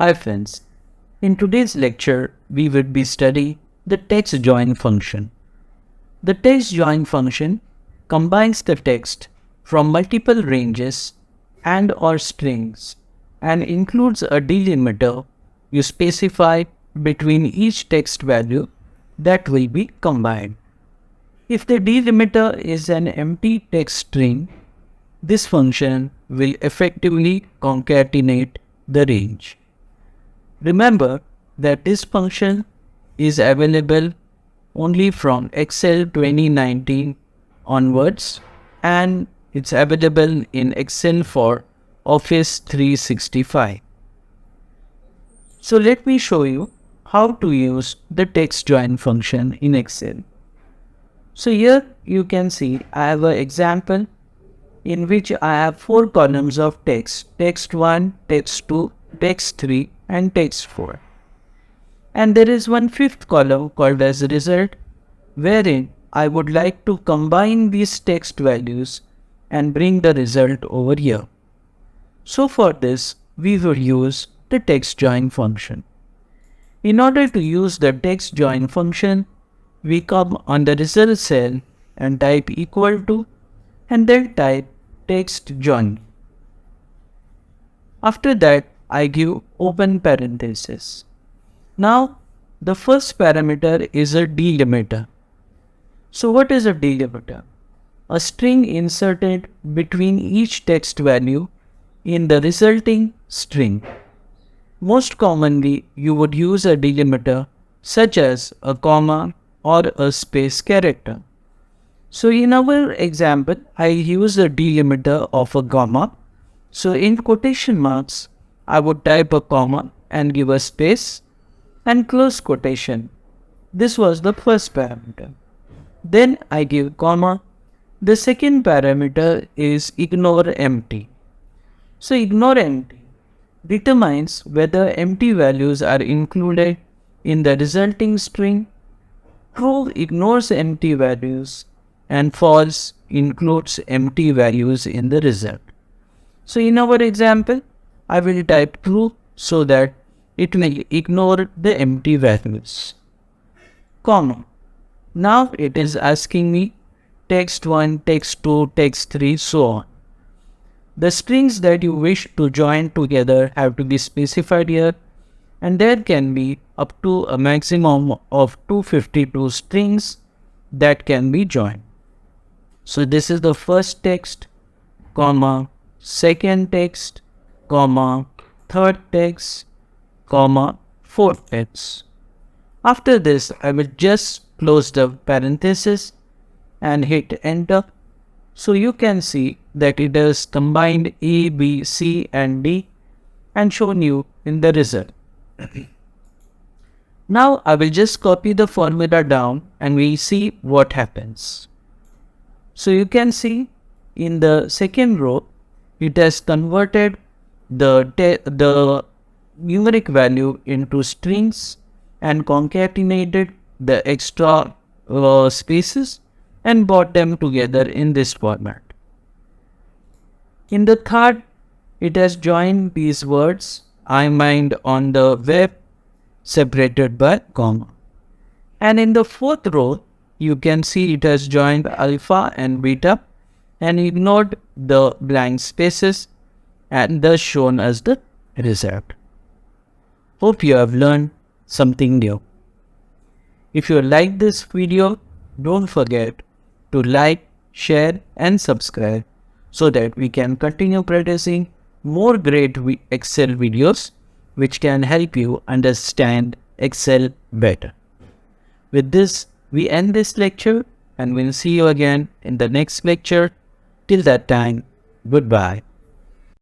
Hi friends, in today's lecture we will be studying the Textjoin function. The Textjoin function combines the text from multiple ranges and or strings and includes a delimiter you specify between each text value that will be combined. If the delimiter is an empty text string, this function will effectively concatenate the range. Remember that this function is available only from Excel 2019 onwards, and it's available in Excel for Office 365. So let me show you how to use the text join function in Excel. So here you can see I have an example in which I have 4 columns of text: text 1, text 2, text 3 and text 4. And there is one fifth column called as result, wherein I would like to combine these text values and bring the result over here. So for this we will use the text join function. In order to use the text join function, we come on the result cell and type equal to and then type text join. After that I give open parenthesis. Now the first parameter is a delimiter. So what is a delimiter? A string inserted between each text value in the resulting string. Most commonly you would use a delimiter such as a comma or a space character. So in our example I use a delimiter of a comma. So in quotation marks I would type a comma and give a space and close quotation. This was the first parameter. Then I give comma. The second parameter is ignore empty. So ignore empty determines whether empty values are included in the resulting string. True ignores empty values and false includes empty values in the result. So in our example I will type true so that it will ignore the empty values. Comma. Now it is asking me text 1, text 2, text 3, so on. The strings that you wish to join together have to be specified here, and there can be up to a maximum of 252 strings that can be joined. So this is the first text, comma, second text, comma, third text, comma, fourth text. After this I will just close the parenthesis and hit enter. So you can see that it has combined A, B, C and D and shown you in the result. Now I will just copy the formula down and we see what happens. So you can see in the second row it has converted the numeric value into strings and concatenated the extra spaces and brought them together in this format. In the third, it has joined these words IMIND on the web separated by comma. And in the fourth row, you can see it has joined alpha and beta and ignored the blank spaces and thus shown as the result. Hope you have learned something new. If you like this video, don't forget to like, share and subscribe so that we can continue producing more great Excel videos which can help you understand Excel better. With this, we end this lecture and we'll see you again in the next lecture. Till that time, goodbye.